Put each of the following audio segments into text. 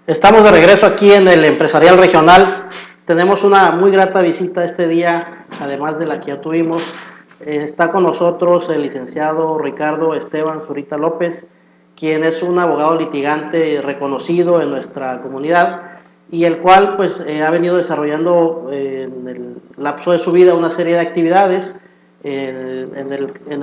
Estamos de regreso aquí en el Empresarial Regional. Tenemos una muy grata visita este día, además de la que ya tuvimos. Está con nosotros el licenciado Ricardo Esteban Zurita López, quien es un abogado litigante reconocido en nuestra comunidad y el cual pues ha venido desarrollando en el lapso de su vida una serie de actividades en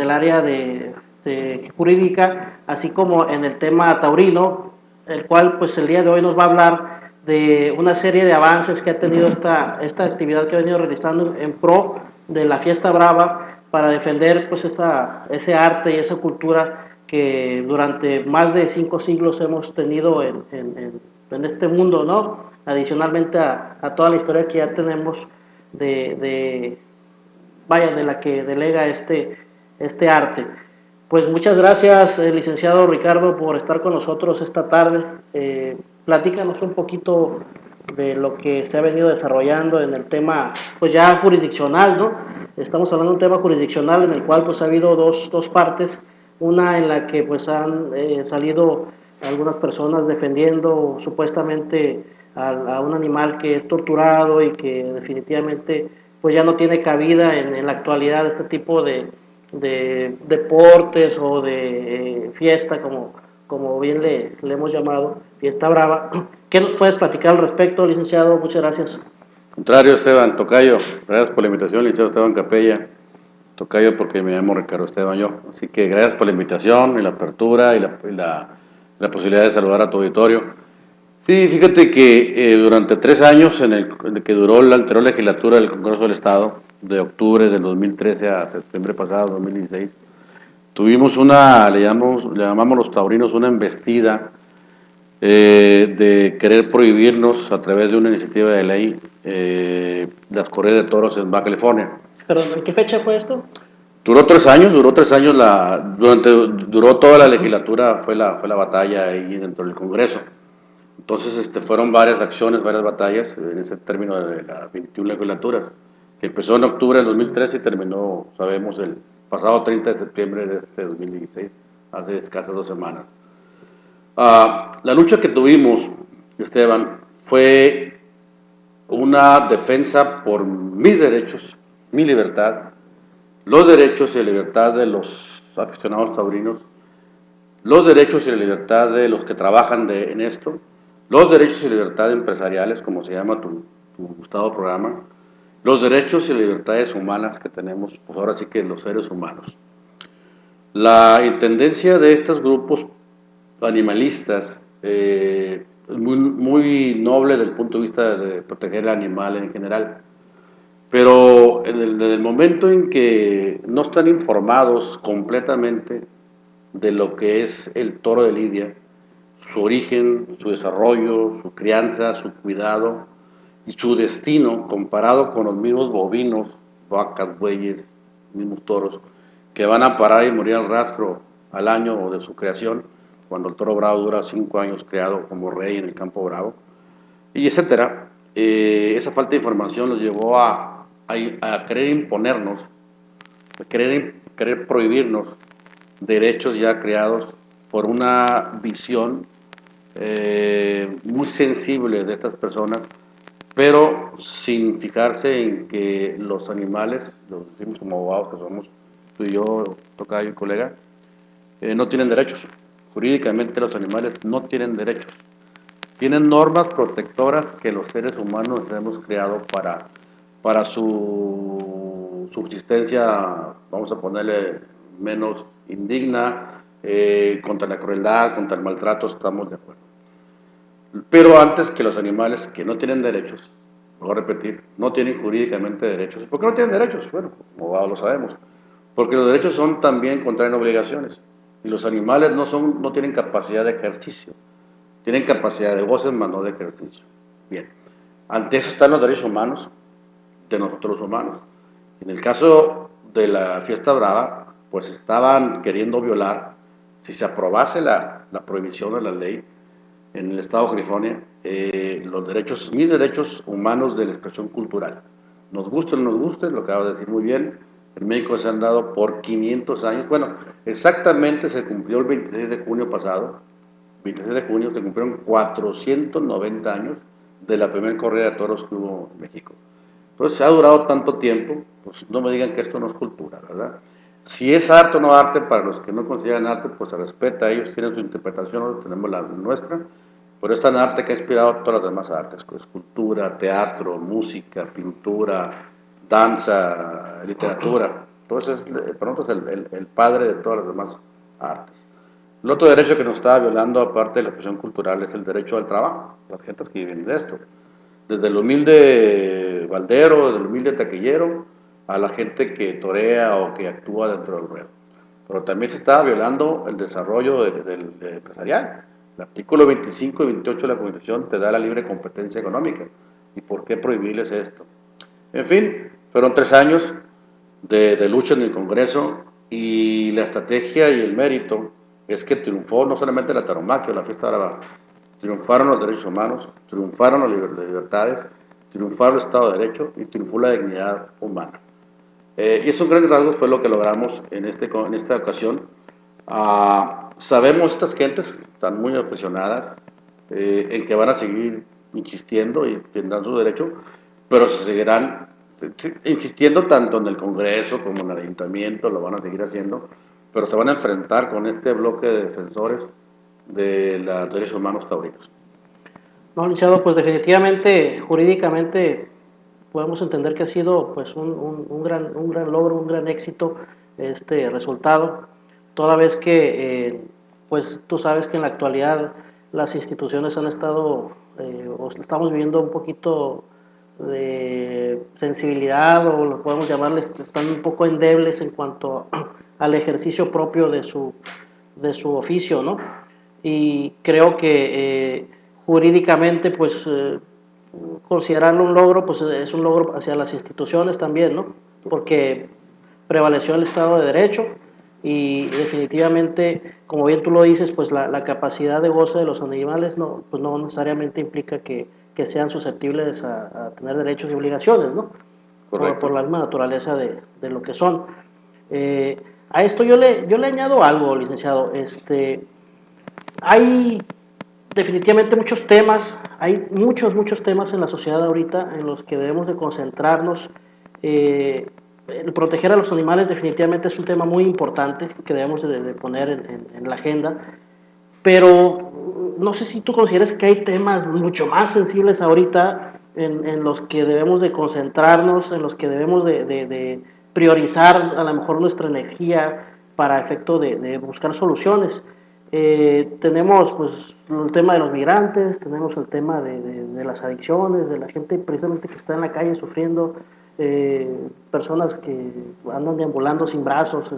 el área de jurídica, así como en el tema taurino, el cual pues el día de hoy nos va a hablar de una serie de avances que ha tenido esta actividad que ha venido realizando en pro de la fiesta brava para defender pues ese arte y esa cultura que durante más de 5 siglos hemos tenido en este mundo, ¿no? Adicionalmente a toda la historia que ya tenemos de de la que delega este arte. Pues muchas gracias, licenciado Ricardo, por estar con nosotros esta tarde. Platícanos un poquito de lo que se ha venido desarrollando en el tema, pues ya jurisdiccional, ¿no? Estamos hablando de un tema jurisdiccional en el cual pues ha habido dos partes, una en la que pues han salido algunas personas defendiendo supuestamente a un animal que es torturado y que definitivamente pues ya no tiene cabida en la actualidad este tipo de deportes o de fiesta, como bien le hemos llamado, fiesta brava. ¿Qué nos puedes platicar al respecto, licenciado? Muchas gracias. Contrario, Esteban, tocayo, gracias por la invitación, licenciado Esteban Capella, tocayo porque me llamo Ricardo Esteban yo, así que gracias por la invitación y la apertura y la posibilidad de saludar a tu auditorio. Sí, fíjate que durante 3 años en el que duró la anterior legislatura del Congreso del Estado, de octubre del 2013 a septiembre pasado, 2016, tuvimos le llamamos los taurinos una embestida de querer prohibirnos a través de una iniciativa de ley las corridas de toros en Baja California. ¿Perdón, en qué fecha fue esto? Duró 3 años, duró toda la legislatura, fue la batalla ahí dentro del Congreso. Entonces fueron varias acciones, varias batallas en ese término de las 21 legislaturas, que empezó en octubre del 2013 y terminó, sabemos, el pasado 30 de septiembre de este 2016, hace escasas 2 semanas. La lucha que tuvimos, Esteban, fue una defensa por mis derechos, mi libertad, los derechos y la libertad de los aficionados taurinos, los derechos y la libertad de los que trabajan en esto, los derechos y libertad empresariales, como se llama tu gustado programa, los derechos y libertades humanas que tenemos, pues ahora sí que los seres humanos. La intendencia de estos grupos animalistas es muy noble desde el punto de vista de proteger al animal en general, pero desde el momento en que no están informados completamente de lo que es el toro de lidia, su origen, su desarrollo, su crianza, su cuidado y su destino comparado con los mismos bovinos, vacas, bueyes, mismos toros, que van a parar y morir al rastro al año de su creación, cuando el toro bravo dura 5 años creado como rey en el campo bravo, y etcétera. Esa falta de información los llevó a querer imponernos, a querer prohibirnos derechos ya creados por una visión muy sensible de estas personas, pero sin fijarse en que los animales, los decimos como abogados que somos, tú y yo, tocayo y colega, no tienen derechos. Jurídicamente los animales no tienen derechos. Tienen normas protectoras que los seres humanos hemos creado para su subsistencia, vamos a ponerle menos indigna, contra la crueldad, contra el maltrato, estamos de acuerdo. Pero antes que los animales que no tienen derechos, voy a repetir, no tienen jurídicamente derechos. ¿Por qué no tienen derechos? Bueno, como lo sabemos. Porque los derechos son también contraen obligaciones. Y los animales no tienen capacidad de ejercicio. Tienen capacidad de goce, mas no de ejercicio. Bien. Ante eso están los derechos humanos de nosotros los humanos. En el caso de la fiesta brava, pues estaban queriendo violar, si se aprobase la prohibición de la ley en el estado de California, mis derechos humanos de la expresión cultural. Nos guste o no nos guste, lo acabo de decir muy bien, en México se han dado por 500 años, bueno, exactamente se cumplió el 26 de junio pasado, 26 de junio, se cumplieron 490 años de la primera corrida de toros que hubo en México. Entonces, se ha durado tanto tiempo, pues no me digan que esto no es cultura, ¿verdad? Si es arte o no arte, para los que no consideran arte, pues se respeta, ellos tienen su interpretación, nosotros tenemos la nuestra, pero es tan arte que ha inspirado todas las demás artes, escultura, teatro, música, pintura, danza, literatura. Entonces, para nosotros es el padre de todas las demás artes. El otro derecho que nos está violando, aparte de la expresión cultural, es el derecho al trabajo, las gentes que viven de esto. Desde el humilde baldero, desde el humilde taquillero, a la gente que torea o que actúa dentro del ruedo. Pero también se está violando el desarrollo del empresarial. El artículo 25 y 28 de la Constitución te da la libre competencia económica. ¿Y por qué prohibirles esto? En fin, fueron 3 años de lucha en el Congreso y la estrategia y el mérito es que triunfó no solamente la tauromaquia, la fiesta brava, triunfaron los derechos humanos, triunfaron las libertades, triunfaron el Estado de Derecho y triunfó la dignidad humana. Y esos grandes rasgos fue lo que logramos en esta ocasión. Sabemos estas gentes están muy aficionadas en que van a seguir insistiendo y tendrán su derecho, pero se seguirán insistiendo tanto en el Congreso como en el Ayuntamiento, lo van a seguir haciendo, pero se van a enfrentar con este bloque de defensores de los derechos humanos taurinos. No, licenciado, pues definitivamente, jurídicamente, podemos entender que ha sido pues un gran logro, un gran éxito este resultado, toda vez que pues tú sabes que en la actualidad las instituciones han estado, o estamos viviendo un poquito de sensibilidad, o lo podemos llamarles, están un poco endebles en cuanto al ejercicio propio de su oficio, ¿no? Y creo que jurídicamente, pues considerarlo un logro, pues es un logro hacia las instituciones también, ¿no? Porque prevaleció el Estado de Derecho y definitivamente, como bien tú lo dices, pues la capacidad de goce de los animales no, pues no necesariamente implica que sean susceptibles a tener derechos y obligaciones, ¿no? Por la misma naturaleza de lo que son. A esto yo le añado algo, licenciado. Hay definitivamente muchos temas, hay muchos temas en la sociedad ahorita en los que debemos de concentrarnos. El proteger a los animales definitivamente es un tema muy importante que debemos de poner en la agenda, pero no sé si tú consideras que hay temas mucho más sensibles ahorita en los que debemos de concentrarnos, en los que debemos de priorizar a lo mejor nuestra energía para efecto de buscar soluciones. Tenemos pues el tema de los migrantes, tenemos el tema de las adicciones, de la gente precisamente que está en la calle sufriendo, personas que andan deambulando sin brazos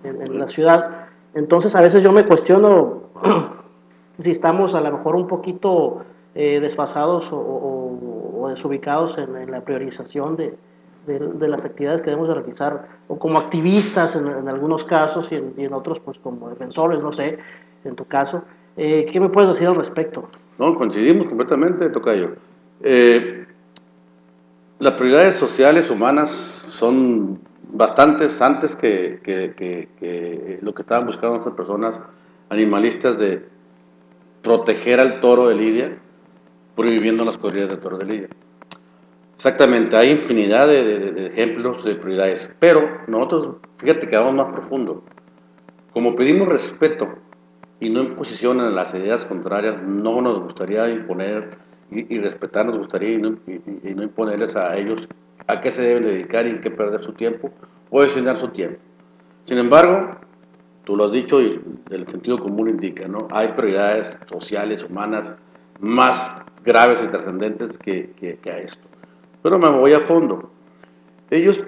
en la ciudad. Entonces a veces yo me cuestiono si estamos a lo mejor un poquito desfasados o desubicados en la priorización de las actividades que debemos de realizar, o como activistas en algunos casos y en otros pues como defensores, no sé, en tu caso. ¿Qué me puedes decir al respecto? No, coincidimos completamente, tocayo. Las prioridades sociales humanas son bastantes antes que lo que estaban buscando nuestras personas animalistas de proteger al toro de lidia, prohibiendo las corridas de toro de lidia. Exactamente, hay infinidad de ejemplos de prioridades, pero nosotros, fíjate que vamos más profundo. Como pedimos respeto y no imposición en las ideas contrarias, no nos gustaría imponer y respetar, nos gustaría y no imponerles a ellos a qué se deben dedicar y en qué perder su tiempo o destinar su tiempo. Sin embargo, tú lo has dicho y el sentido común indica, ¿no? Hay prioridades sociales, humanas, más graves y trascendentes que a esto. Pero me voy a fondo. Ellos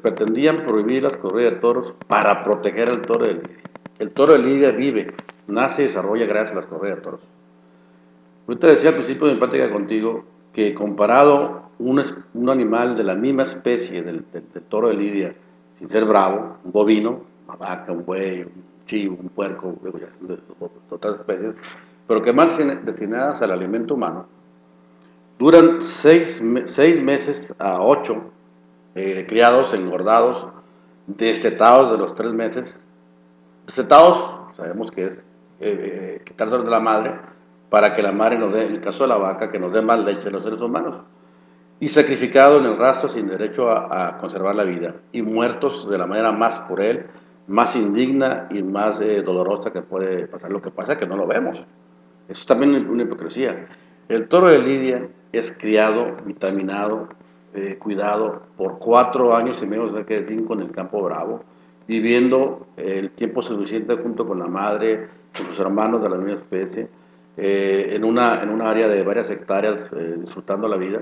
pretendían prohibir las corridas de toros para proteger al toro de lidia. El toro de lidia vive, nace y desarrolla gracias a las corridas de toros. Yo te decía al principio de mi plática contigo que comparado un animal de la misma especie del toro de lidia, sin ser bravo, un bovino, una vaca, un buey, un chivo, un puerco, otras especies, pero que más destinadas al alimento humano, duran 6 meses a 8 criados, engordados, destetados de los 3 meses. Destetados, sabemos que es quitárselo de la madre, para que la madre nos dé, en el caso de la vaca, que nos dé más leche a los seres humanos. Y sacrificado en el rastro sin derecho a conservar la vida. Y muertos de la manera más cruel, más indigna y más dolorosa que puede pasar. Lo que pasa es que no lo vemos. Eso es también una hipocresía. El toro de Lidia es criado, vitaminado, cuidado por 4 años y medio, cerca de 5 en el Campo Bravo, viviendo el tiempo suficiente junto con la madre, con sus hermanos de la misma especie, en una área de varias hectáreas, disfrutando la vida,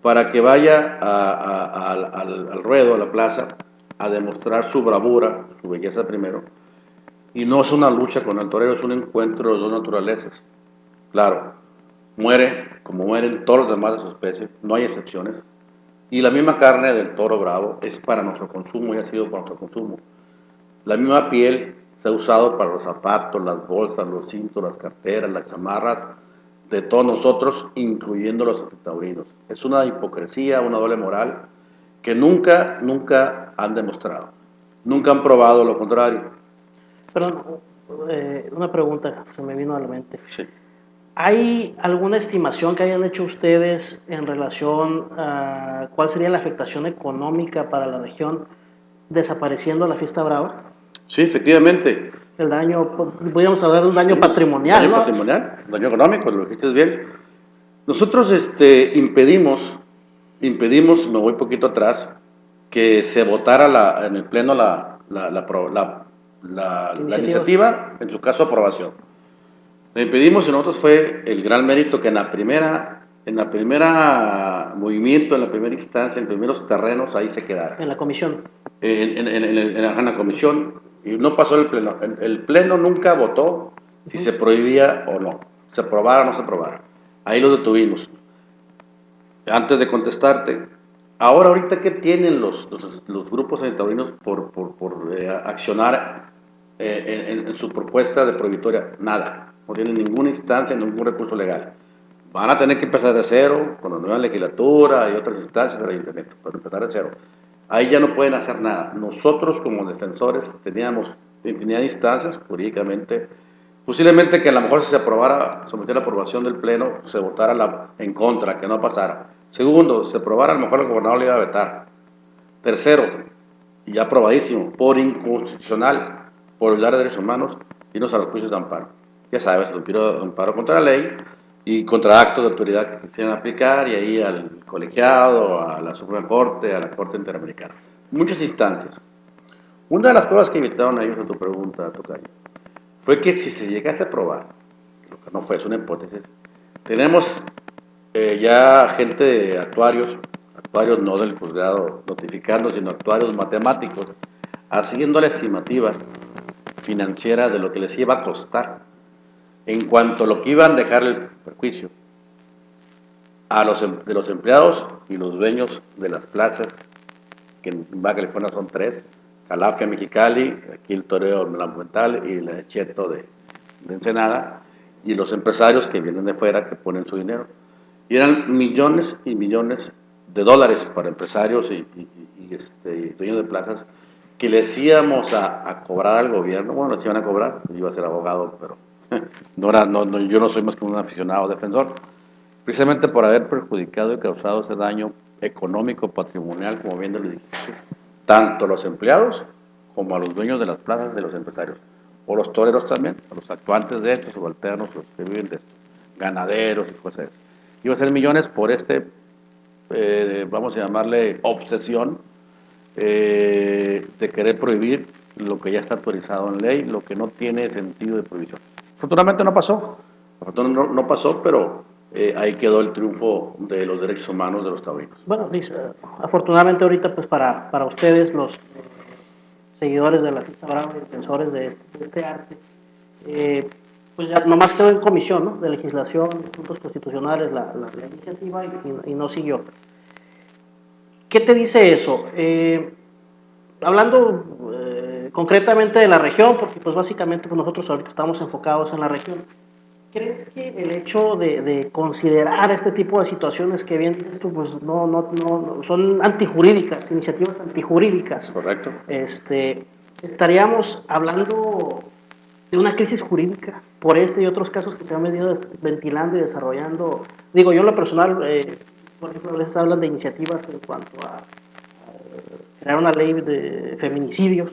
para que vaya al ruedo, a la plaza, a demostrar su bravura, su belleza primero. Y no es una lucha con el torero, es un encuentro de dos naturalezas. Claro, muere como mueren todos los demás de su especie, no hay excepciones. Y la misma carne del toro bravo es para nuestro consumo y ha sido para nuestro consumo. La misma piel se ha usado para los zapatos, las bolsas, los cintos, las carteras, las chamarras de todos nosotros, incluyendo los taurinos. Es una hipocresía, una doble moral que nunca han demostrado. Nunca han probado lo contrario. Pero una pregunta se me vino a la mente. Sí. ¿Hay alguna estimación que hayan hecho ustedes en relación a cuál sería la afectación económica para la región desapareciendo la fiesta brava? Sí, efectivamente. El daño, podríamos hablar de un daño patrimonial, daño ¿no? patrimonial, daño económico, lo dijiste bien. Nosotros impedimos, me voy un poquito atrás, que se votara en el Pleno la iniciativa, en su caso aprobación. Lo impedimos y nosotros fue el gran mérito que en la primera movimiento, en la primera instancia, en los primeros terrenos, ahí se quedara. En la comisión. En la comisión, y no pasó el Pleno. El Pleno nunca votó si se prohibía o no, se aprobara o no se aprobara. Ahí lo detuvimos. Antes de contestarte, ahorita, ¿qué tienen los grupos antitaurinos por accionar en su propuesta de prohibitoria? Nada. No tienen ninguna instancia, ningún recurso legal. Van a tener que empezar de cero, con la nueva legislatura y otras instancias del ayuntamiento, para empezar de cero. Ahí ya no pueden hacer nada. Nosotros, como defensores, teníamos infinidad de instancias jurídicamente. Posiblemente que a lo mejor si se aprobara, sometiera a la aprobación del Pleno, se votara en contra, que no pasara. Segundo, si se aprobara, a lo mejor el gobernador le iba a vetar. Tercero, y ya aprobadísimo, por inconstitucional, por violar derechos humanos, irnos a los juicios de amparo. Ya sabes, el amparo contra la ley y contra actos de autoridad que quisieran aplicar, y ahí al colegiado, a la Suprema Corte, a la Corte Interamericana. Muchas instancias. Una de las cosas que evitaron ellos, a tu pregunta, Tocayo, fue que si se llegase a aprobar, lo que no fue, es una hipótesis, tenemos ya gente de actuarios no del juzgado notificando, sino actuarios matemáticos, haciendo la estimativa financiera de lo que les iba a costar en cuanto a lo que iban a dejar el perjuicio de los empleados y los dueños de las plazas, que en Baja California son 3, Calafia, Mexicali, aquí el Toreo Monumental y la de Cheto de Ensenada, y los empresarios que vienen de fuera que ponen su dinero. Y eran millones y millones de dólares para empresarios y dueños de plazas que les íbamos a cobrar al gobierno. Bueno, les iban a cobrar, yo iba a ser abogado, pero yo no soy más que un aficionado defensor, precisamente por haber perjudicado y causado ese daño económico, patrimonial, como bien lo dijiste, tanto a los empleados como a los dueños de las plazas de los empresarios, o los toreros también, a los actuantes de estos, subalternos, los que viven de estos, ganaderos y cosas así. Iba a ser millones por vamos a llamarle obsesión, de querer prohibir lo que ya está autorizado en ley, lo que no tiene sentido de prohibición. Afortunadamente no pasó, pero ahí quedó el triunfo de los derechos humanos de los taurinos. Bueno, afortunadamente ahorita pues para ustedes, los seguidores de la fiesta brava y defensores de este arte, pues ya nomás quedó en comisión, ¿no?, de legislación, asuntos constitucionales, la iniciativa y no siguió. ¿Qué te dice eso? Hablando concretamente de la región, porque pues básicamente pues nosotros ahorita estamos enfocados en la región, ¿crees que el hecho de considerar este tipo de situaciones que bien dices tú, pues no son antijurídicas, iniciativas antijurídicas? Correcto. Estaríamos hablando de una crisis jurídica por este y otros casos que se han venido ventilando y desarrollando. Digo, yo en lo personal, por ejemplo, a veces hablan de iniciativas en cuanto a crear una ley de feminicidios,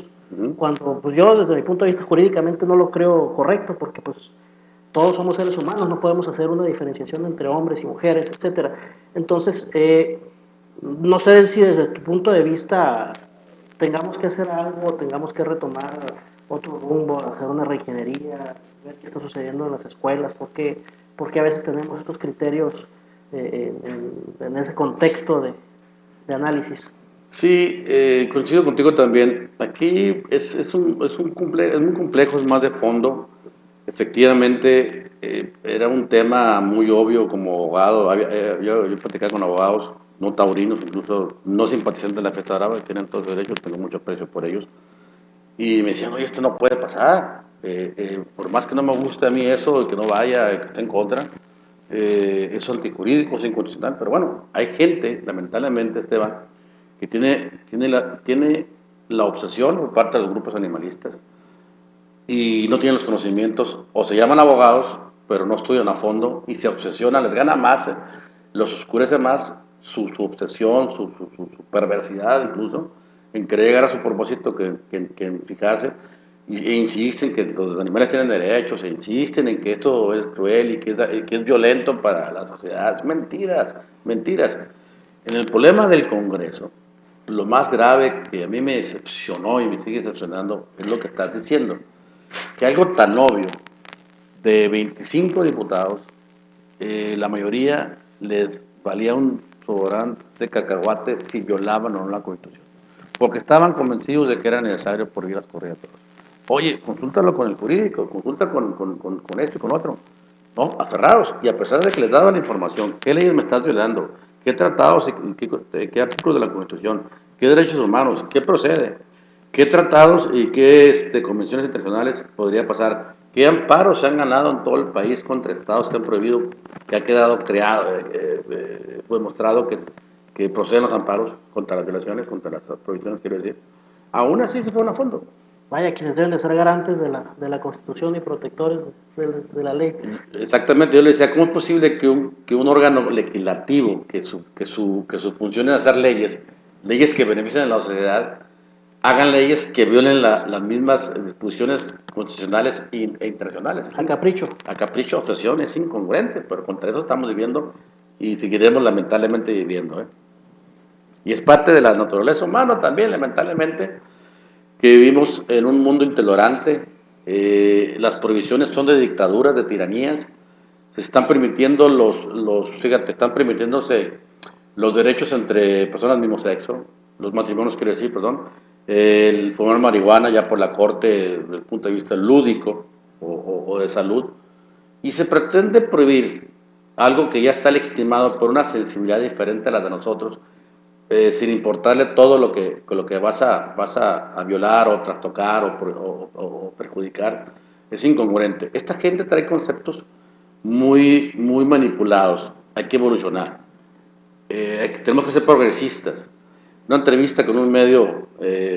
cuando pues yo desde mi punto de vista jurídicamente no lo creo correcto, porque pues todos somos seres humanos, no podemos hacer una diferenciación entre hombres y mujeres, etcétera. Entonces, no sé si desde tu punto de vista tengamos que hacer algo, tengamos que retomar otro rumbo, hacer una reingeniería, ver qué está sucediendo en las escuelas, porque a veces tenemos estos criterios en ese contexto de análisis. Sí, coincido contigo también. Aquí es muy complejo, es más de fondo. Efectivamente, era un tema muy obvio como abogado. Yo platicaba con abogados no taurinos, incluso no simpatizantes de la fiesta brava, que tienen todos los derechos, tengo mucho aprecio por ellos. Y me decían, oye, esto no puede pasar. Por más que no me guste a mí eso, que no vaya, que esté en contra, es antijurídico, es inconstitucional. Pero bueno, hay gente, lamentablemente, Esteban, que tiene la obsesión por parte de los grupos animalistas y no tienen los conocimientos, o se llaman abogados, pero no estudian a fondo y se obsesionan, les gana más, los oscurece más su obsesión, su perversidad incluso, en querer llegar a su propósito que en fijarse, e insisten que los animales tienen derechos, e insisten en que esto es cruel y que es violento para la sociedad. Mentiras, mentiras. En el problema del Congreso, lo más grave que a mí me decepcionó y me sigue decepcionando es lo que estás diciendo, que algo tan obvio, de 25 diputados, la mayoría les valía un sobrante de cacahuate si violaban o no la Constitución, porque estaban convencidos de que era necesario por vías corrientes. Oye, consúltalo con el jurídico, consulta con esto y con otro. No, aferrados. Y a pesar de que les daban la información, ¿qué leyes me estás violando? ¿Qué tratados y qué artículos de la Constitución? ¿Qué derechos humanos? ¿Qué procede? ¿Qué tratados y qué convenciones internacionales podría pasar? ¿Qué amparos se han ganado en todo el país contra estados que han prohibido, que ha quedado creado, demostrado que proceden los amparos contra las violaciones, contra las prohibiciones, quiero decir? Aún así se fueron a fondo. Vaya, quienes deben de ser garantes de la Constitución y protectores de la ley. Exactamente, yo le decía, ¿cómo es posible que un órgano legislativo, que su función es hacer leyes que benefician a la sociedad, hagan leyes que violen las mismas disposiciones constitucionales e internacionales? A capricho. A capricho, obsesión, es incongruente, pero contra eso estamos viviendo y seguiremos lamentablemente viviendo. Y es parte de la naturaleza humana también, lamentablemente, que vivimos en un mundo intolerante. Las prohibiciones son de dictaduras, de tiranías. Se están permitiendo fíjate, están permitiéndose los derechos entre personas del mismo sexo, los matrimonios, quiero decir, perdón, el fumar marihuana ya por la corte desde el punto de vista lúdico o de salud, y se pretende prohibir algo que ya está legitimado por una sensibilidad diferente a la de nosotros, sin importarle todo lo que vas a violar o trastocar o perjudicar. Es incongruente. Esta gente trae conceptos muy manipulados. Hay que evolucionar. Tenemos que ser progresistas. Una entrevista con un medio,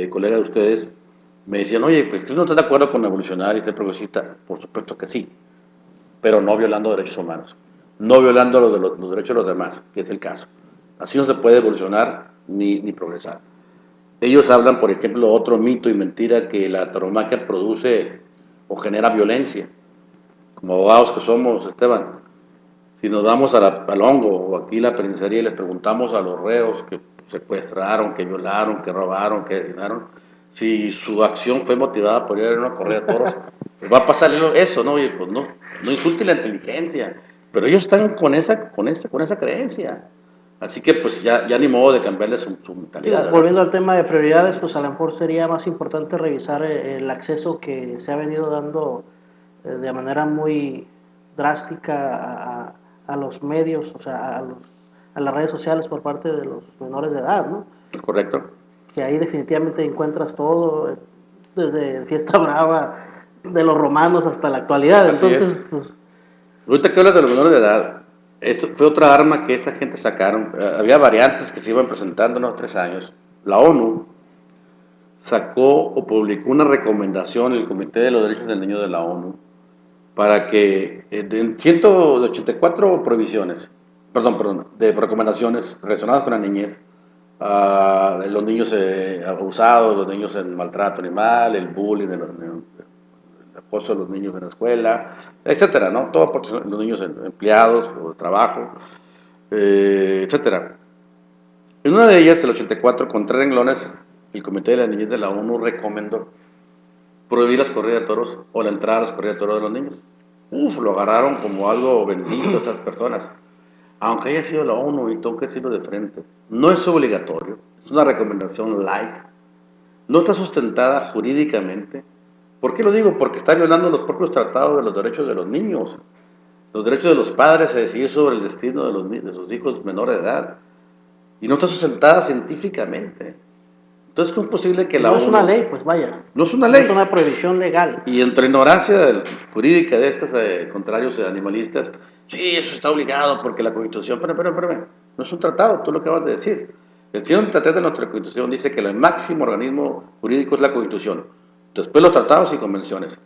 colega de ustedes, me decían, oye, pues tú no estás de acuerdo con evolucionar y ser progresista. Por supuesto que sí, pero no violando derechos humanos, no violando los derechos de los demás, que es el caso. Así no se puede evolucionar ni progresar. Ellos hablan, por ejemplo, otro mito y mentira, que la tauromaquia produce o genera violencia. Como abogados que somos, Esteban, si nos vamos al hongo o aquí la penitenciaría y les preguntamos a los reos que secuestraron, que violaron, que robaron, que asesinaron, si su acción fue motivada por ir a una corrida de toros, pues va a pasar eso, ¿no? Oye, pues no insulte la inteligencia, pero ellos están con esa creencia. Así que pues ya ni modo de cambiarle su mentalidad. Volviendo al tema de prioridades, pues a lo mejor sería más importante revisar el acceso que se ha venido dando de manera muy drástica a los medios, o sea, a las redes sociales por parte de los menores de edad, ¿no? Correcto. Que ahí definitivamente encuentras todo, desde Fiesta Brava, de los romanos hasta la actualidad. Así entonces, es. pues... Ahorita que hablas de los menores de edad, esto fue otra arma que esta gente sacaron. Había variantes que se iban presentando en los 3 años. La ONU sacó o publicó una recomendación el Comité de los Derechos del Niño de la ONU para que en 184 provisiones, de recomendaciones relacionadas con la niñez, los niños abusados, los niños en maltrato animal, el bullying, el acoso de los niños en la escuela, etcétera, ¿no? Todo por los niños empleados o de trabajo, etcétera. En una de ellas, el 84, con 3 renglones, el Comité de la Niñez de la ONU recomendó prohibir las corridas de toros o la entrada a las corridas de toros de los niños. Lo agarraron como algo bendito a estas personas. Aunque haya sido la ONU y tengo que decirlo de frente, no es obligatorio, es una recomendación light, no está sustentada jurídicamente. ¿Por qué lo digo? Porque está violando los propios tratados de los derechos de los niños, los derechos de los padres a decidir sobre el destino de sus hijos menores de edad, y no está sustentada científicamente. Entonces, ¿cómo es posible que la No ONU... es una ley, pues vaya. No es una ley. No es una prohibición legal. Y entre ignorancia jurídica de estos contrarios animalistas, sí, eso está obligado porque la Constitución... Espérame. No es un tratado, tú lo acabas de decir. El 133 de nuestra Constitución dice que el máximo organismo jurídico es la Constitución. Después los tratados y convenciones.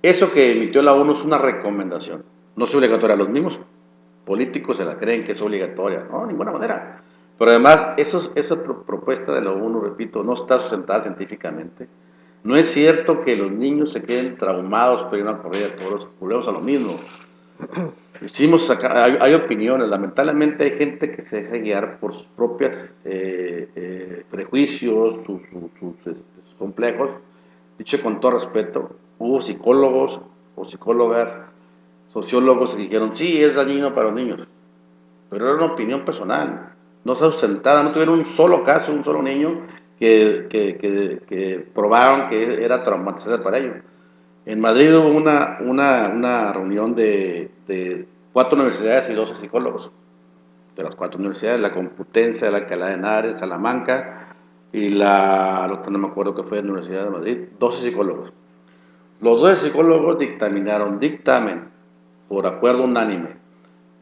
Eso que emitió la ONU es una recomendación. No es obligatoria. Los mismos políticos se la creen que es obligatoria. No, de ninguna manera. Pero además, esa propuesta de la ONU, repito, no está sustentada científicamente. No es cierto que los niños se queden traumados por ir a una corrida de toros. Volvemos a lo mismo. Hay opiniones. Lamentablemente hay gente que se deja guiar por sus propios prejuicios, sus complejos. Dicho con todo respeto, hubo psicólogos o psicólogas, sociólogos que dijeron, sí, es dañino para los niños. Pero era una opinión personal, no está sustentada, no tuvieron un solo caso, un solo niño que probaron que era traumatizante para ellos. En Madrid hubo una reunión de 4 universidades y 12 psicólogos, de las 4 universidades, la Complutense, la Alcalá de Henares, Salamanca y no me acuerdo que fue la Universidad de Madrid, 12 psicólogos. Los 12 psicólogos dictaminaron, por acuerdo unánime,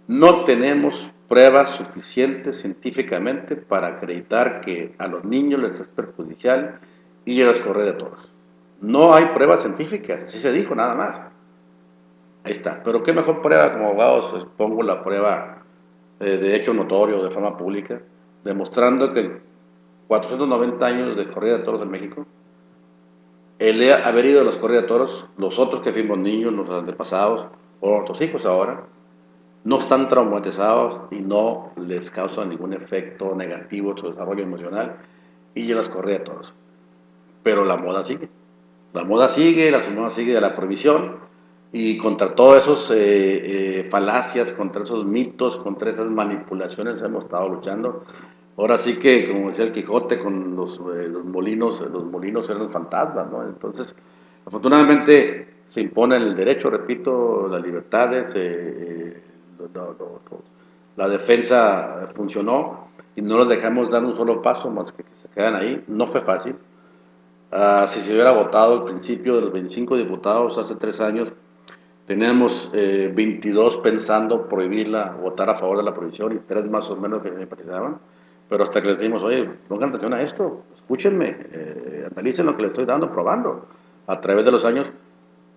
no tenemos pruebas suficientes científicamente para acreditar que a los niños les es perjudicial y a las corridas de toros. No hay pruebas científicas, así se dijo nada más. Ahí está. Pero qué mejor prueba, como abogados, pues pongo la prueba de hecho notorio, de forma pública, demostrando que 490 años de corrida de toros en México, el haber ido a las corridas de toros, los otros que fuimos niños, nuestros antepasados, o nuestros hijos ahora, no están traumatizados y no les causa ningún efecto negativo en su desarrollo emocional y en las corridas de toros. Pero la moda sigue. La moda sigue de la prohibición y contra todas esas falacias, contra esos mitos, contra esas manipulaciones hemos estado luchando. Ahora sí que, como decía el Quijote, con los molinos eran fantasmas, ¿no? Entonces, afortunadamente se impone el derecho, repito, las libertades, la defensa funcionó y no los dejamos dar un solo paso más que se quedan ahí. No fue fácil. Si se hubiera votado al principio de los 25 diputados hace 3 años, teníamos 22 pensando prohibirla, votar a favor de la prohibición y 3 más o menos que empatizaban. Pero hasta que les dijimos, oye, pongan atención a esto, escúchenme, analicen lo que les estoy dando, probando, a través de los años.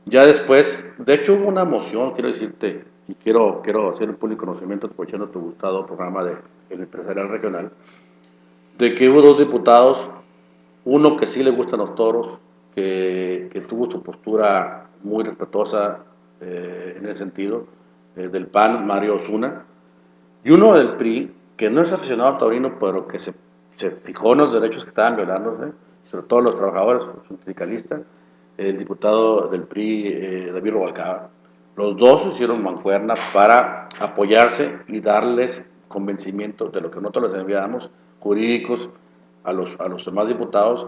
Ya después, de hecho hubo una moción, quiero decirte, y quiero hacer un público conocimiento, aprovechando tu gustado programa de El Empresarial Regional, de que hubo 2 diputados, uno que sí le gustan los toros, que tuvo su postura muy respetuosa en ese sentido, del PAN, Mario Osuna, y uno del PRI, que no es aficionado al taurino, pero que se fijó en los derechos que estaban violándose, sobre todo los trabajadores, un sindicalista, el diputado del PRI, David Rubalcaba. Los dos hicieron mancuerna para apoyarse y darles convencimiento de lo que nosotros les enviábamos, jurídicos, a los demás diputados.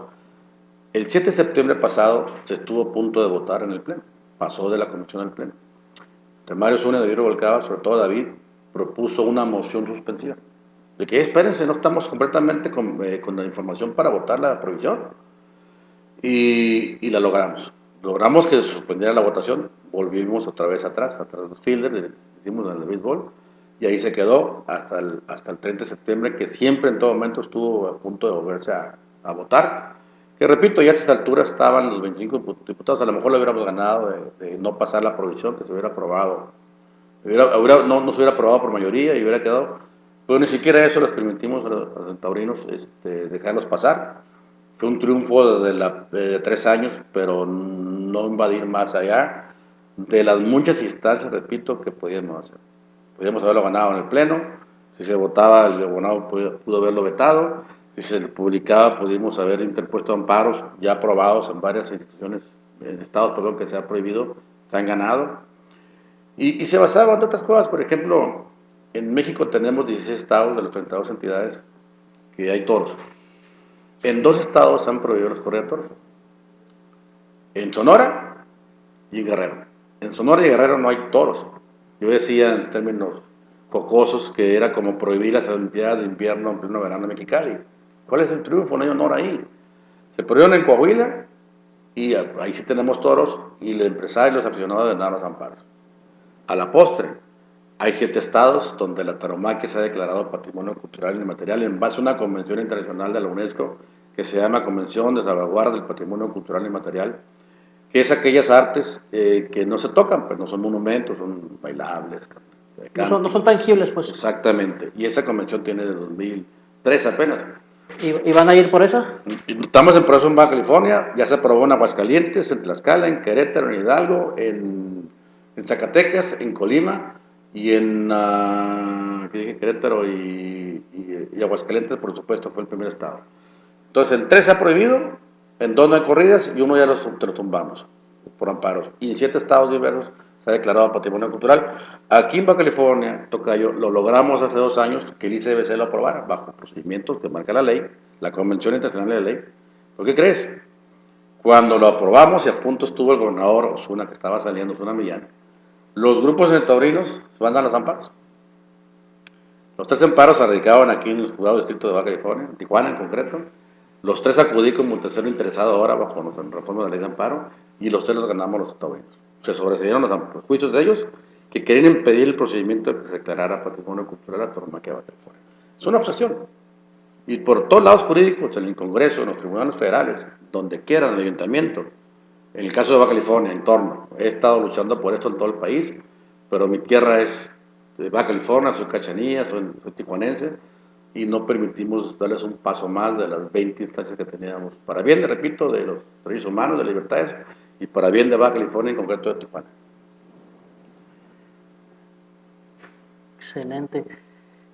El 7 de septiembre pasado se estuvo a punto de votar en el Pleno, pasó de la comisión al Pleno. De Mario Zuna y David Rubalcaba, sobre todo David, propuso una moción suspensiva, de que espérense, no estamos completamente con la información para votar la prohibición, y la logramos. Logramos que se suspendiera la votación, volvimos otra vez atrás de los fielders, hicimos en el béisbol, y ahí se quedó hasta el 30 de septiembre, que siempre en todo momento estuvo a punto de volverse a votar, Que repito, ya a esta altura estaban los 25 diputados, a lo mejor lo hubiéramos ganado de no pasar la provisión, que se hubiera aprobado, no se hubiera aprobado por mayoría y hubiera quedado, pero ni siquiera eso les permitimos a los taurinos dejarlos pasar. Fue un triunfo de 3 años, pero no invadir más allá de las muchas instancias, repito, que podíamos hacer. Podíamos haberlo ganado en el Pleno, si se votaba, el abonado pudo haberlo vetado, si se publicaba, pudimos haber interpuesto amparos ya aprobados en varias instituciones, en estados, perdón, que se ha prohibido, se han ganado. Y se basaba en otras cosas, por ejemplo, en México tenemos 16 estados de las 32 entidades que hay toros. En 2 estados se han prohibido las corridas de toros, en Sonora y en Guerrero. En Sonora y Guerrero no hay toros. Yo decía en términos jocosos que era como prohibir las Olimpiadas de invierno en pleno verano en Mexicali. ¿Cuál es el triunfo? No hay honor ahí. Se prohibieron en Coahuila y ahí sí tenemos toros y los empresarios y los aficionados de dar los amparos. A la postre, hay 7 estados donde la tauromaquia se ha declarado patrimonio cultural y inmaterial en base a una convención internacional de la UNESCO que se llama Convención de Salvaguarda del Patrimonio Cultural y Inmaterial, que es aquellas artes que no se tocan, pues no son monumentos, son bailables, no son tangibles, pues. Exactamente, y esa convención tiene de 2003 apenas. ¿Y van a ir por esa? Estamos en proceso en Baja California, ya se aprobó en Aguascalientes, en Tlaxcala, en Querétaro, en Hidalgo, en Zacatecas, en Colima y en Querétaro y Aguascalientes, por supuesto, fue el primer estado. Entonces, en 3 se ha prohibido, en 2 no hay corridas y 1 ya los tumbamos por amparos. Y en 7 estados diversos se ha declarado patrimonio cultural. Aquí en Baja California, Tocayo, lo logramos hace 2 años que el ICBC lo aprobara bajo procedimientos que marca la ley, la Convención Internacional de la Ley. ¿Por qué crees? Cuando lo aprobamos y a punto estuvo el gobernador Osuna, que estaba saliendo, Osuna Millán, los grupos de taurinos se van a los amparos. Los 3 amparos se radicaban aquí en el juzgado distrito de Baja California, en Tijuana en concreto. Los 3 acudí como un tercero interesado ahora bajo nuestra reforma de la ley de amparo y los 3 los ganamos los taurinos. Se sobreseyeron los juicios de ellos que querían impedir el procedimiento de que se declarara patrimonio cultural la tauromaquia de Baja California. Es una obsesión. Y por todos lados jurídicos, en el Congreso, en los tribunales federales, donde quiera, en el ayuntamiento, en el caso de Baja California, en torno, he estado luchando por esto en todo el país, pero mi tierra es de Baja California, soy cachanilla, soy tijuanense, y no permitimos darles un paso más de las 20 instancias que teníamos, para bien, repito, de los derechos humanos, de libertades, y para bien de Baja California, en concreto de Tijuana. Excelente.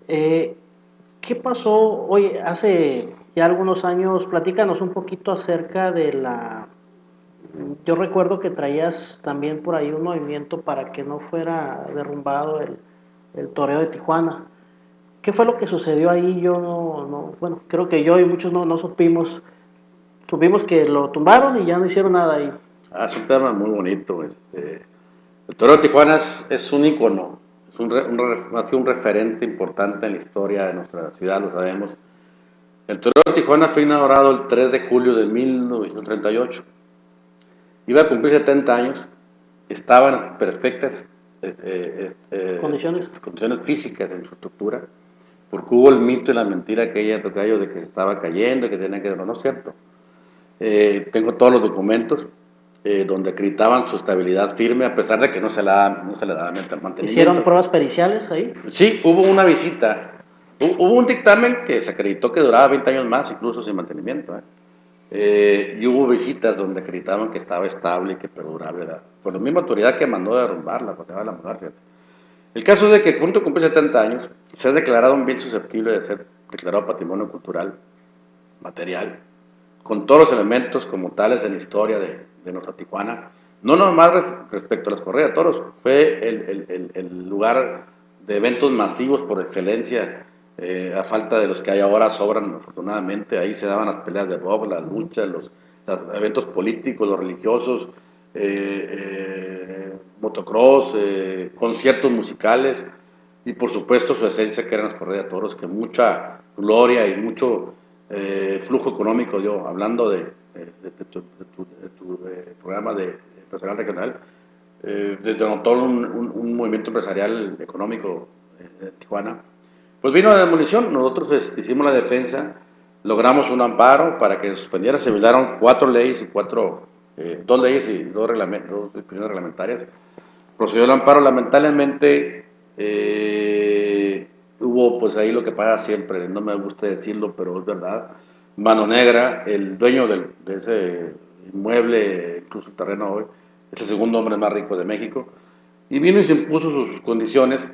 ¿Qué pasó hoy, hace ya algunos años? Platícanos un poquito acerca de la... Yo recuerdo que traías también por ahí un movimiento para que no fuera derrumbado el toreo de Tijuana. ¿Qué fue lo que sucedió ahí? Yo bueno, creo que yo y muchos no supimos. Supimos que lo tumbaron y ya no hicieron nada ahí. Es un tema muy bonito. El toreo de Tijuana es un ícono, ha sido un referente importante en la historia de nuestra ciudad, lo sabemos. El toreo de Tijuana fue inaugurado el 3 de julio de 1938. Iba a cumplir 70 años, estaba en perfectas condiciones físicas en su estructura, porque hubo el mito y la mentira aquella, Tocayo, de que se estaba cayendo, que tenía que... No es cierto. Tengo todos los documentos donde acreditaban su estabilidad firme, a pesar de que no se le daba mantenimiento. ¿Hicieron pruebas periciales ahí? Sí, hubo una visita. Hubo un dictamen que se acreditó que duraba 20 años más, incluso sin mantenimiento. Y hubo visitas donde acreditaban que estaba estable y que perduraba, ¿verdad? Por la misma autoridad que mandó derrumbarla, cuando estaba la mujer, fíjate. El caso es de que junto con 70 años se ha declarado un bien susceptible de ser declarado patrimonio cultural material, con todos los elementos como tales de la historia de nuestra Tijuana. No nomás respecto a las corridas de toros, fue el lugar de eventos masivos por excelencia, a falta de los que hay ahora sobran, afortunadamente. Ahí se daban las peleas de box, las luchas, los eventos políticos, los religiosos, motocross, conciertos musicales y por supuesto su esencia, que eran las corridas de toros, que mucha gloria y mucho flujo económico dio, hablando de tu programa de empresarial regional, denotó un movimiento empresarial económico en Tijuana. Pues vino la demolición, nosotros hicimos la defensa logramos un amparo para que se suspendiera, se violaron 4 leyes y 2 leyes y 2 disposiciones reglamentarias. Procedió el amparo, lamentablemente hubo pues ahí lo que pasa siempre, no me gusta decirlo, pero es verdad, mano negra, el dueño de ese inmueble, incluso el terreno hoy, es el segundo hombre más rico de México, y vino y se impuso sus condiciones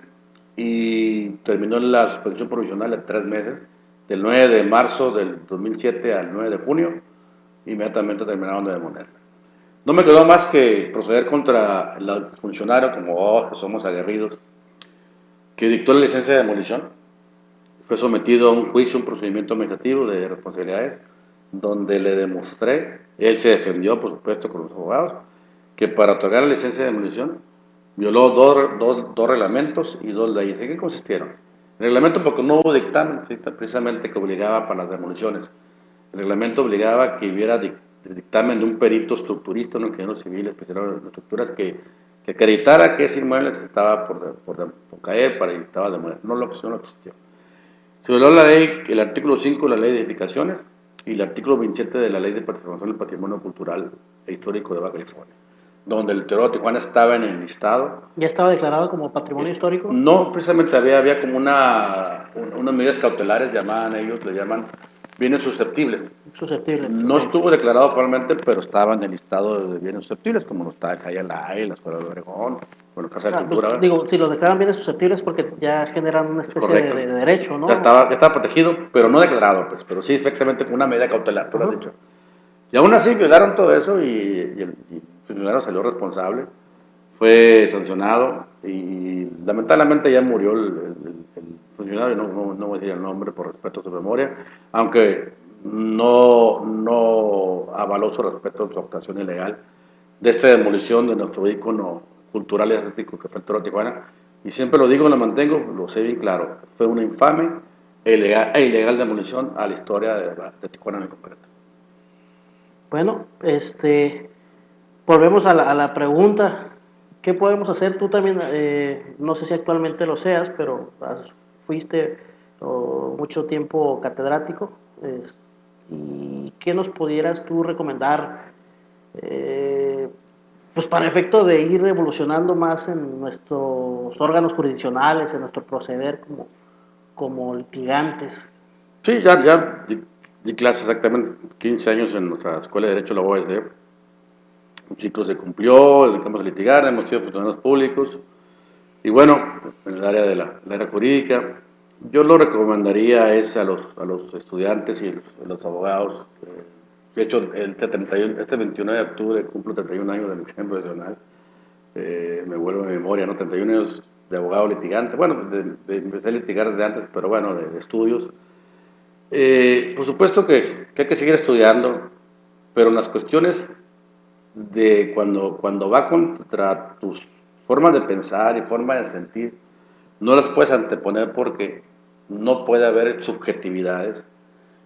y terminó la suspensión provisional de 3 meses, del 9 de marzo del 2007 al 9 de junio, inmediatamente terminaron de demolerla. No me quedó más que proceder contra el funcionario, como que somos aguerridos, que dictó la licencia de demolición. Fue sometido a un juicio, un procedimiento administrativo de responsabilidades, donde le demostré, él se defendió, por supuesto, con los abogados, que para otorgar la licencia de demolición violó dos reglamentos y 2 leyes. ¿En qué consistieron? El reglamento, porque no hubo dictamen, precisamente, que obligaba para las demoliciones. El reglamento obligaba que hubiera dictamen de un perito estructurista, un ingeniero civil especializado en estructuras, que acreditara que ese inmueble estaba por caer para estaba demoler. No lo existió. Se violó la ley, el artículo 5 de la ley de edificaciones y el artículo 27 de la ley de preservación del patrimonio cultural e histórico de Baja California, donde el Teodoro de Tijuana estaba en el listado. ¿Ya estaba declarado como patrimonio histórico? No, precisamente había como unas medidas cautelares, le llaman bienes susceptibles. Susceptible. No estuvo declarado formalmente, pero estaba en el listado de bienes susceptibles, como lo está el Jayalay, la Escuela de Obregón, bueno, Casa de Cultura. Digo, si los declaran bienes susceptibles porque ya generan una especie de derecho, ¿no? Ya estaba protegido, pero no declarado, pues, pero sí, efectivamente, con una medida cautelar, tú lo has dicho. Y aún así violaron todo eso y el funcionario salió responsable, fue sancionado y lamentablemente ya murió el funcionario, no voy a decir el nombre por respeto a su memoria, aunque no avaló su respeto a su actuación ilegal de esta demolición de nuestro ícono cultural y artístico que fue el Teodoro de Tijuana. Y siempre lo digo, lo mantengo, lo sé bien claro, fue una infame e ilegal demolición a la historia de Tijuana en el concreto. Bueno, volvemos a la pregunta, ¿qué podemos hacer? Tú también, no sé si actualmente lo seas, pero fuiste mucho tiempo catedrático, ¿y qué nos pudieras tú recomendar, pues para efecto de ir evolucionando más en nuestros órganos jurisdiccionales, en nuestro proceder como litigantes? Sí, ya di clases exactamente 15 años en nuestra Escuela de Derecho de la UASD. Un ciclo se cumplió, dedicamos a litigar, hemos sido funcionarios públicos. Y bueno, en el área de la área jurídica, yo lo recomendaría es a los estudiantes y los abogados. De hecho, este 21 de octubre cumplo 31 años de mi examen profesional. Me vuelvo a mi memoria, ¿no? 31 años de abogado litigante. Bueno, empecé a litigar desde antes, pero bueno, de estudios. Por supuesto que hay que seguir estudiando, pero en las cuestiones de cuando va contra tus formas de pensar y forma de sentir, no las puedes anteponer porque no puede haber subjetividades,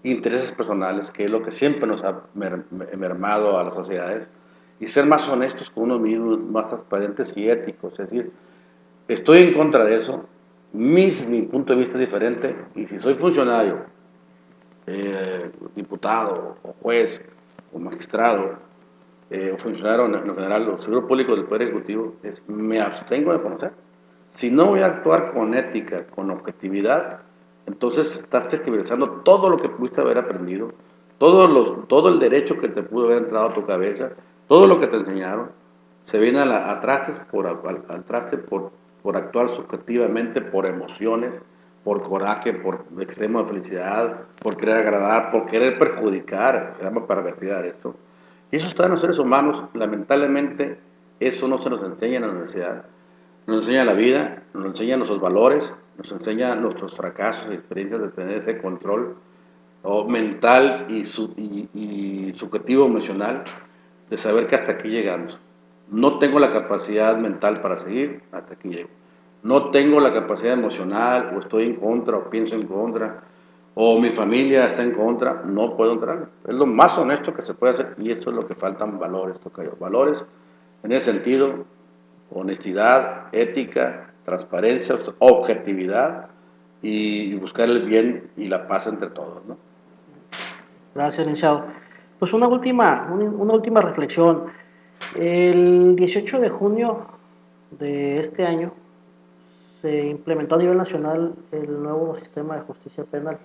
intereses personales, que es lo que siempre nos ha mermado a las sociedades, y ser más honestos con uno mismo, más transparentes y éticos. Es decir, estoy en contra de eso, mi punto de vista es diferente, y si soy funcionario, diputado, o juez, o magistrado, o funcionario en general, o servidor público del Poder Ejecutivo, me abstengo de conocer. Si no voy a actuar con ética, con objetividad, entonces estás tergiversando todo lo que pudiste haber aprendido, todo el derecho que te pudo haber entrado a tu cabeza, todo lo que te enseñaron, se viene a trastes al traste por actuar subjetivamente, por emociones, por coraje, por extremo de felicidad, por querer agradar, por querer perjudicar, se llama perversidad esto. Y eso está en los seres humanos, lamentablemente eso no se nos enseña en la universidad, nos enseña la vida, nos enseña nuestros valores, nos enseña nuestros fracasos y experiencias de tener ese control mental y subjetivo emocional de saber que hasta aquí llegamos. No tengo la capacidad mental para seguir, hasta aquí llego. No tengo la capacidad emocional, o estoy en contra, o pienso en contra, o mi familia está en contra, no puedo entrar. Es lo más honesto que se puede hacer, y esto es lo que faltan valores, tocayo. Valores en ese sentido, honestidad, ética, transparencia, objetividad y buscar el bien y la paz entre todos, ¿no? Gracias, licenciado. Pues una última reflexión. El 18 de junio de este año se implementó a nivel nacional el nuevo sistema de justicia penal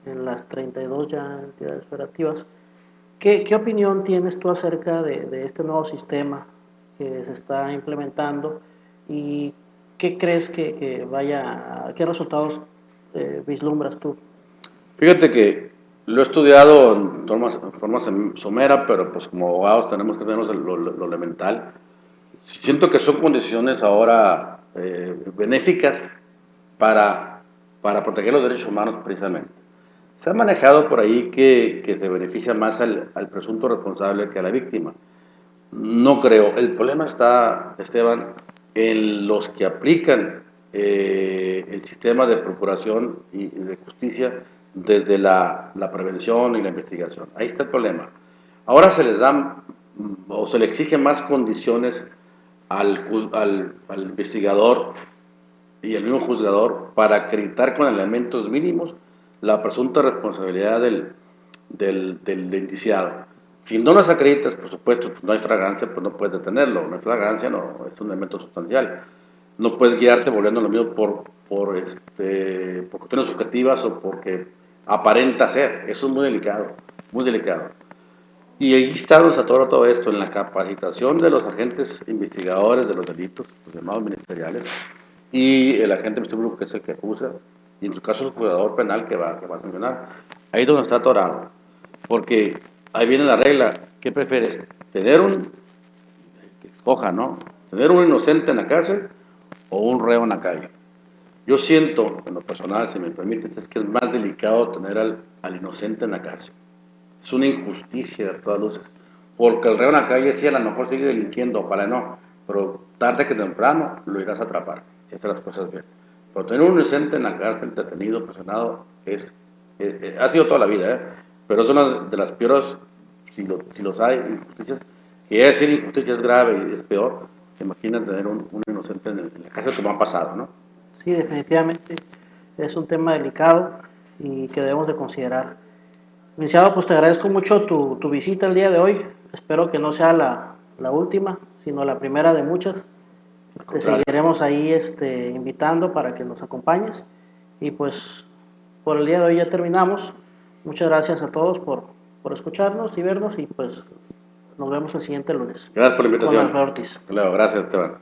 en las 32 ya entidades federativas. ¿Qué opinión tienes tú acerca de este nuevo sistema que se está implementando y qué crees qué resultados vislumbras tú? Fíjate que lo he estudiado en forma somera, pero pues como abogados tenemos que tener lo elemental. Siento que son condiciones ahora benéficas para, para proteger los derechos humanos precisamente. Se ha manejado por ahí que se beneficia más al presunto responsable que a la víctima. No creo. El problema está, Esteban, en los que aplican el sistema de procuración y de justicia desde la prevención y la investigación. Ahí está el problema. Ahora se les da o se le exigen más condiciones al investigador y al mismo juzgador para acreditar con elementos mínimos la presunta responsabilidad del indiciado. Si no las acreditas, por supuesto, pues no hay fragancia, pues no puedes detenerlo. No hay fragancia, no, es un elemento sustancial. No puedes guiarte volviendo lo mismo por cuestiones subjetivas o porque aparenta ser. Eso es muy delicado, muy delicado. Y ahí está donde se atora todo esto, en la capacitación de los agentes investigadores de los delitos, los llamados ministeriales, y el agente ministerial que es el que acusa, y en su caso el juzgador penal que va a sancionar. Ahí es donde está atorado, porque ahí viene la regla. ¿Qué prefieres? ¿Tener que escoja, ¿no? ¿Tener un inocente en la cárcel o un reo en la calle? Yo siento, en lo personal, si me permites, es que es más delicado tener al inocente en la cárcel. Es una injusticia de todas luces. Porque el reo en la calle sí a lo mejor sigue delinquiendo, ojalá no, pero tarde que temprano lo irás a atrapar, si haces las cosas bien. Pero tener un inocente en la cárcel, detenido, presionado, ha sido toda la vida, pero es una de las peores, si los hay, injusticias, que es decir injusticia es grave y es peor, imagina tener un inocente en la cárcel como ha pasado, ¿no? Sí, definitivamente es un tema delicado y que debemos de considerar. Licenciado, pues te agradezco mucho tu visita el día de hoy. Espero que no sea la última, sino la primera de muchas. Te seguiremos ahí invitando para que nos acompañes. Y pues por el día de hoy ya terminamos. Muchas gracias a todos por escucharnos y vernos y pues nos vemos el siguiente lunes. Gracias por la Con invitación. Alfredo Ortiz. Claro, gracias, Esteban.